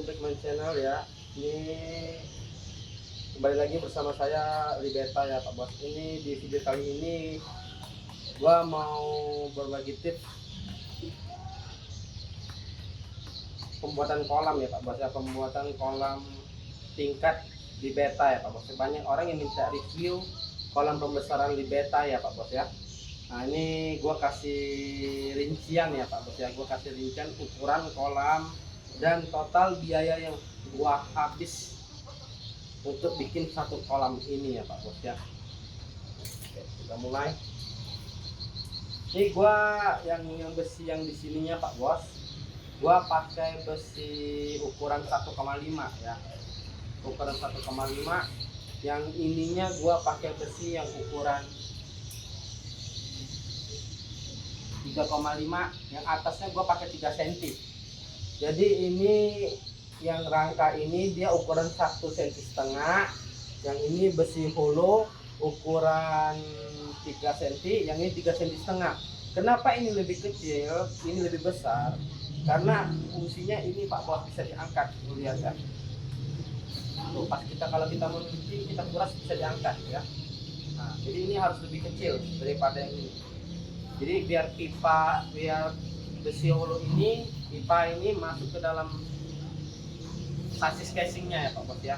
back my channel ya. Ini kembali lagi bersama saya Libeta ya Pak Bos. Ini di video kali ini gua mau berbagi tips pembuatan kolam ya Pak Bos ya, pembuatan kolam tingkat Libeta ya Pak Bos. Banyak orang yang minta review kolam pembesaran Libeta ya Pak Bos ya. Nah ini gua kasih rincian ya Pak Bos ya, gua kasih rincian ukuran kolam dan total biaya yang gua habis untuk bikin satu kolam ini ya Pak Bos ya. Oke, kita mulai. Ini gua yang besi yang di sininya Pak Bos, gua pakai besi ukuran 1,5 ya, ukuran 1,5. Yang ininya gua pakai besi yang ukuran 3,5, yang atasnya gua pakai 3 cm. Jadi ini yang rangka ini dia ukuran 1,5 cm, yang ini besi holo ukuran 3 cm, yang ini 3,5 cm. Kenapa ini lebih kecil, ini lebih besar? Karena fungsinya ini Pak Bos bisa diangkat, lihat ya. Tuh, pas kalau kita mau cuci, kita kuras bisa diangkat ya. Nah, jadi ini harus lebih kecil daripada yang ini. Jadi biar besi holo ini, pipa ini masuk ke dalam sasis casingnya ya Pak Bos ya.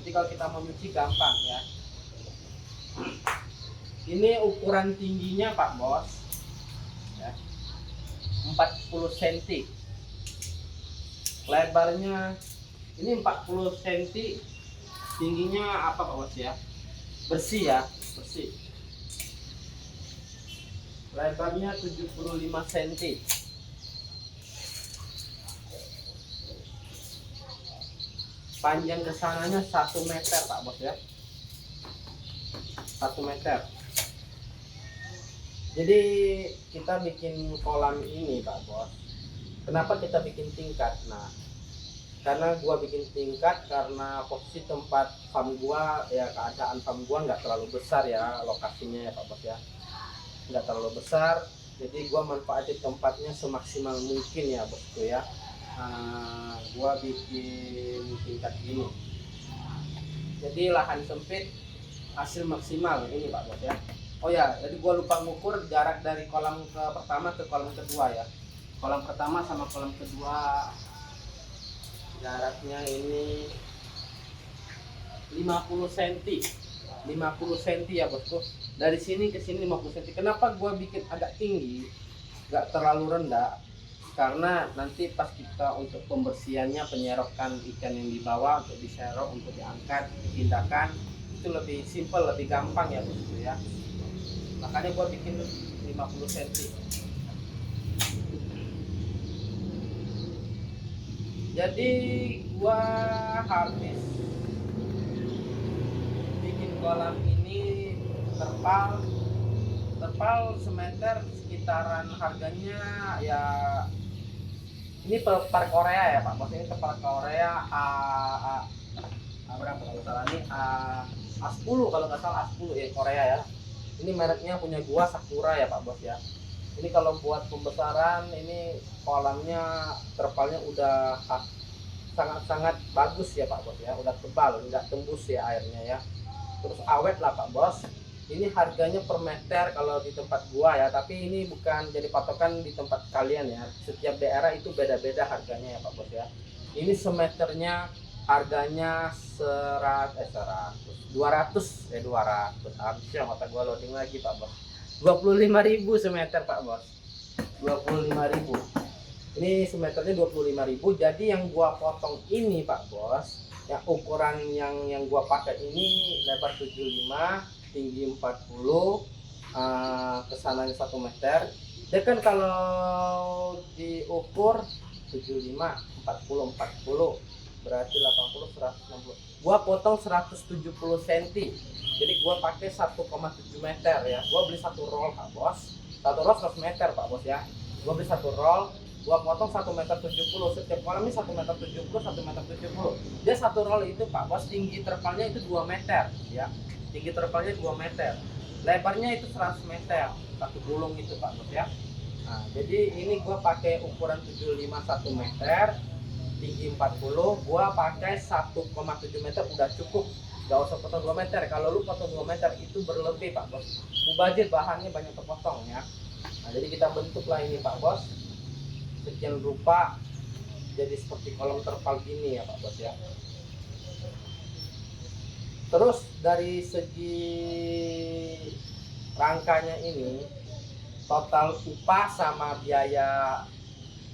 Jadi kalau kita mau nyuci gampang ya. Ini ukuran tingginya Pak Bos ya, 40 cm. Lebarnya ini 40 cm, tingginya apa Pak Bos ya, bersih ya, bersih. Lebarnya 75 cm. Panjang kesananya 1 meter Pak Bos ya, 1 meter. Jadi kita bikin kolam ini Pak Bos, kenapa kita bikin tingkat? Nah, karena gua bikin tingkat karena posisi tempat farm gua ya, keadaan farm gua nggak terlalu besar ya, lokasinya ya Pak Bos ya, nggak terlalu besar. Jadi gua manfaatin tempatnya semaksimal mungkin ya bosku ya. Nah, gua bikin tingkat gini, jadi lahan sempit hasil maksimal ini Pak Bos ya. Oh ya, jadi gua lupa ngukur jarak dari kolam pertama ke kolam kedua ya. Kolam pertama sama kolam kedua jaraknya ini 50 cm. 50 cm ya bosku. Dari sini ke sini 50 cm. Kenapa gua bikin agak tinggi, nggak terlalu rendah? Karena nanti pas kita untuk pembersihannya, penyerokan ikan yang dibawa untuk diserok, untuk diangkat, dipindahkan, itu lebih simpel, lebih gampang ya bosku ya. Makanya gua bikin 50 cm. Jadi gua habis bikin kolam ini terpal semeter sekitaran harganya ya, ini per Korea ya Pak Bos, ini per Korea berapa kalau salah, ini A10 kalau nggak salah, A10 ya Korea ya. Ini mereknya punya gua Sakura ya Pak Bos ya. Ini kalau buat pembesaran ini kolamnya terpalnya udah sangat-sangat bagus ya Pak Bos ya, udah tebal, nggak tembus ya airnya ya, terus awet lah Pak Bos. Ini harganya per meter kalau di tempat gua ya, tapi ini bukan jadi patokan di tempat kalian ya, setiap daerah itu beda-beda harganya ya Pak Bos ya. Ini semeternya harganya 200 habis ya, mata gua loading lagi Pak Bos. 25.000 semeter Pak Bos, 25.000. Ini semeternya 25.000. Jadi yang gua potong ini Pak Bos, yang ukuran yang gua pakai ini lebar 75, tinggi 40, kesananya 1 meter. Dia kan kalau diukur 75, 40 berarti 80, 160. Gua potong 170 cm. Jadi gua pakai 1,7 meter ya. Gua beli satu roll Pak Bos. Satu roll 100 meter Pak Bos ya. Gua beli satu roll, gua potong 1,70 meter. Setiap kolam ini 1,70 meter, 1,70 meter. Dia satu roll itu Pak Bos, tinggi terpalnya itu 2 meter ya. Tinggi terpalnya 2 meter. Lebarnya itu 100 meter. Satu gulung itu Pak Bos ya. Nah, jadi ini gua pakai ukuran 75 1 meter. tinggi 40, gua pakai 1,7 meter udah cukup. Gak usah potong 2 meter. Kalau lu potong 2 meter itu berlebih Pak Bos. Mubazir bahannya banyak terpotong ya. Nah, jadi kita bentuklah ini Pak Bos. Sekian rupa jadi seperti kolom terpal gini ya Pak Bos ya. Terus dari segi rangkanya ini, total upah sama biaya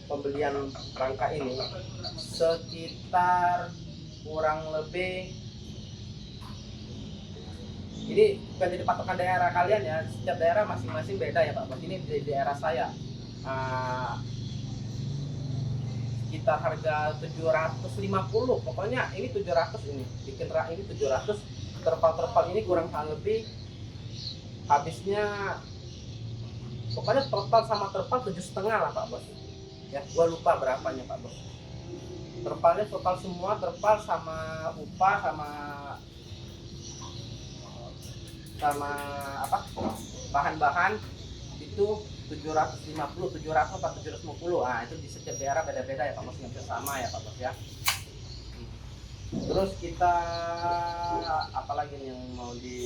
pembelian rangka ini sekitar kurang lebih, ini bukan jadi patokan daerah kalian ya, setiap daerah masing-masing beda ya Pak Bos. Ini di daerah saya sekitar harga 750, pokoknya ini 700, ini bikin rak ini 700, terpal-terpal ini kurang lebih habisnya, pokoknya total sama terpal 7,5 lah Pak Bos ya. Gua lupa berapanya Pak Bos. Terpalnya total semua, terpal sama upah sama apa bahan-bahan itu 750, 700 atau 750. Nah, itu di setiap daerah beda-beda ya Pak Bos, nggak bisa sama ya Pak Bos ya. Terus kita apalagi nih yang mau di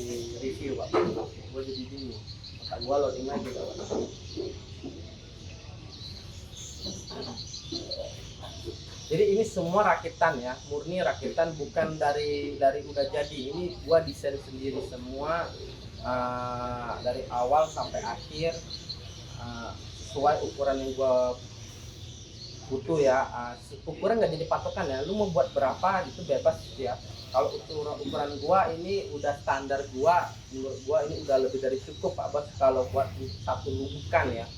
review Pak Bos? Gue jadi bingung. Otak gue loading lagi Pak Bos. Jadi ini semua rakitan ya, murni rakitan, bukan dari udah jadi. Ini gua desain sendiri semua dari awal sampai akhir, sesuai ukuran yang gua butuh ya. Ukuran nggak jadi patokan ya, lu mau buat berapa itu bebas ya. Kalau ukuran gua ini udah standar gua, menurut gua ini udah lebih dari cukup Pak Bos kalau buat satu lubukan ya.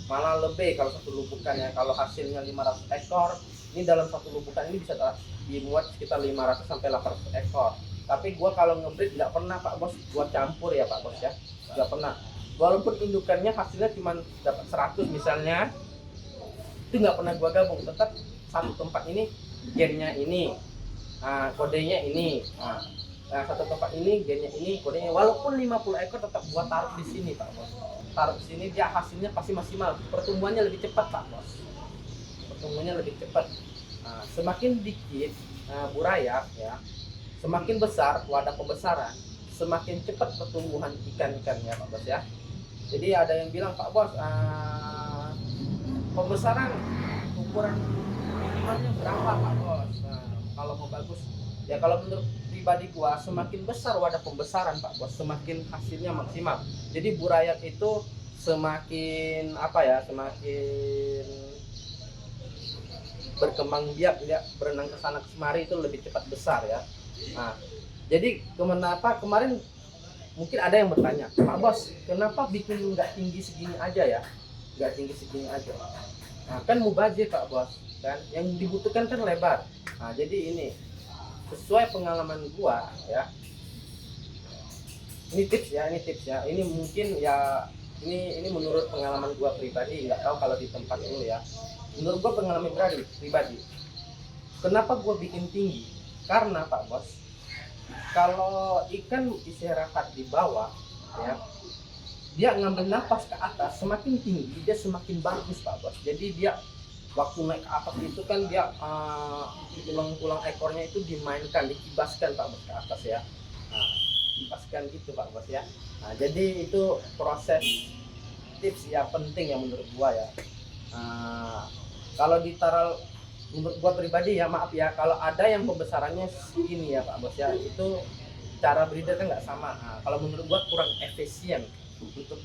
Malah lebih kalau satu lubukan ya. Kalau hasilnya 500 ekor, ini dalam satu lubukan ini bisa dimuat sekitar 500 sampai 800 ekor. Tapi gua kalau ngebreed nggak pernah Pak Bos gua campur ya Pak Bos ya, nggak pernah. Walaupun indukannya hasilnya cuma dapat 100 misalnya, itu nggak pernah gua gabung. Tetap satu tempat ini gennya ini, kodenya ini, satu tempat ini gennya ini, kodenya. Walaupun 50 ekor tetap gua taruh di sini Pak Bos. Taruh di sini, dia hasilnya pasti maksimal, pertumbuhannya lebih cepat Pak Bos. Pertumbuhannya lebih cepat. Semakin dikit burayak ya, semakin besar wadah pembesaran, semakin cepat pertumbuhan ikan-ikannya Pak Bos ya. Jadi ada yang bilang Pak Bos, pembesaran ukuran minimalnya berapa Pak Bos? Kalau mau bagus ya, kalau menurut pribadi gua semakin besar wadah pembesaran Pak Bos, semakin hasilnya maksimal. Jadi burayak itu semakin apa ya, semakin berkembang biak ya, berenang ke sana kemari itu lebih cepat besar ya. Nah, jadi kenapa kemarin mungkin ada yang bertanya, Pak Bos, kenapa bikin nggak tinggi segini aja ya? Nggak tinggi segini aja. Nah, kan mubazir Pak Bos, kan yang dibutuhkan kan lebar. Nah, jadi ini sesuai pengalaman gua ya. Ini tips ya, ini mungkin ya, ini menurut pengalaman gua pribadi, nggak tahu kalau di tempat ini ya. Menurut gua pengalaman pribadi. Kenapa gua bikin tinggi? Karena Pak Bos, kalau ikan istirahat di bawah ya, dia ngambil nafas ke atas, semakin tinggi dia semakin bagus Pak Bos. Jadi dia waktu naik ke atas itu kan dia tulang-tulang ekornya itu dimainkan, dikibaskan Pak Bos ke atas ya. Nah, dikibaskan gitu Pak Bos ya. Nah, jadi itu proses tips ya penting ya menurut gua ya. Kalau ditaruh, menurut gua pribadi ya, maaf ya kalau ada yang pembesarannya segini ya Pak Bos ya, itu cara breeder kan nggak sama. Nah, kalau menurut gua kurang efisien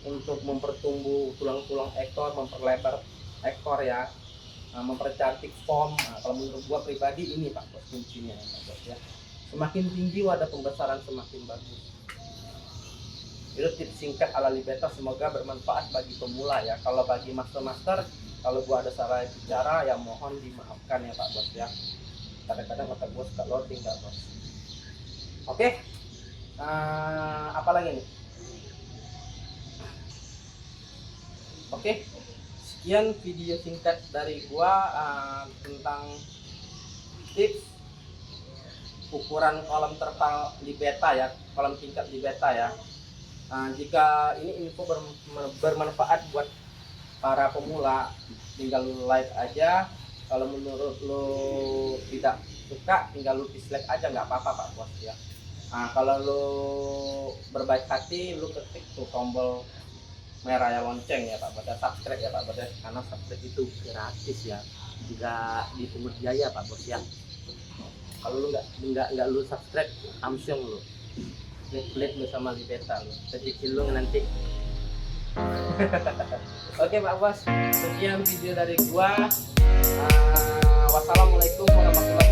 untuk mempertumbuh tulang-tulang ekor, memperlebar ekor ya, mempercantik form. Nah, kalau menurut gua pribadi ini Pak Bos kuncinya Pak Bos ya. Semakin tinggi wadah pembesaran semakin bagus. Itu tips singkat ala Libeta, semoga bermanfaat bagi pemula ya. Kalau bagi master-master, kalau gua ada salah bicara ya mohon dimaafkan ya Pak Bos ya. Kadang-kadang otak gua suka loading Pak Bos. Oke, apa lagi nih? Oke, sekian video singkat dari gua tentang tips ukuran kolam terpal Libeta ya, kolam tingkat Libeta ya. Jika ini info bermanfaat buat para pemula, tinggal like aja, Kalau menurut lo tidak suka, tinggal lu dislike aja, nggak apa-apa Pak Bos ya. Nah, kalau lu berbaik hati, lu ketik tuh tombol merah ya, lonceng ya Pak Bos ya, subscribe ya Pak Bos ya, karena subscribe itu gratis ya, nggak dipungut biaya Pak Bos ya. Kalau lu nggak lu subscribe, amsyong lu, klik lu sama libeta lu, rezeki lu nanti. Oke Pak Bos, sekian video dari gua. Wassalamualaikum warahmatullahi wabarakatuh.